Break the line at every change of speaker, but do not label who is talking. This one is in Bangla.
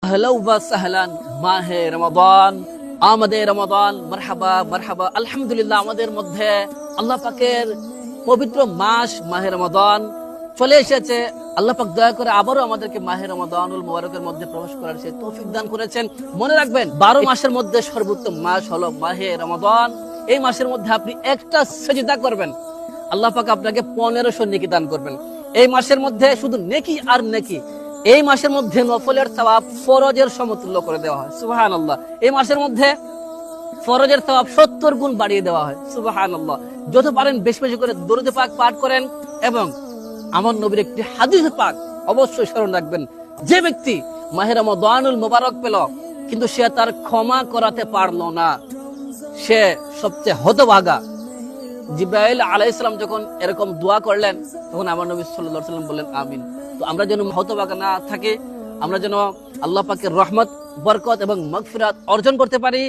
আহলাও ওয়া সাহলান, মাহে রমাদান, আমাদের রমাদান, মারহাবা মারহাবা। আলহামদুলিল্লাহ, আমাদের মধ্যে আল্লাহ পাকের পবিত্র মাস মাহে রমাদান চলে এসেছে। আল্লাহ পাক দয়া করে আবারও আমাদেরকে মাহে রমাদানুল মুবারকের মধ্যে প্রবেশ করার সেই তৌফিক দান করেছেন। মনে রাখবেন, 12 মাসের মধ্যে সর্বোত্তম মাস হলো মাহে রমাদান। এই মাসের মধ্যে আপনি একটা সেজদা করবেন, আল্লাহ পাক আপনাকে 1500 নেকি দান করবেন। এই মাসের মধ্যে শুধু নেকি আর নেকি। এই মাসের মধ্যে নফলের সওয়াব ফরজের সমতুল্য করে দেওয়া হয়, সুবহানাল্লাহ। এই মাসের মধ্যে ফরজের সওয়াব 70 গুণ বাড়িয়ে দেওয়া হয়, সুবহানাল্লাহ। যত পারেন বেশি বেশি করে দরুদ পাক পাঠ করেন এবং আমার নবীর একটি হাদিস পাক অবশ্যই স্মরণ রাখবেন। যে ব্যক্তি মাহে রমাদানুল মুবারক পেল কিন্তু সে তার ক্ষমা করাতে পারলো না, সে সবচেয়ে হতভাগা। জিবরাইল আলাইহিস সালাম যখন এরকম দোয়া করলেন, তখন আমার নবী সাল্লাল্লাহু আলাইহি ওয়াসাল্লাম বললেন আমিন। তো আমরা যেন হতভাগা না থাকি, আমরা যেন আল্লাহ পাকের রহমত, বরকত এবং মাগফিরাত অর্জন করতে পারি।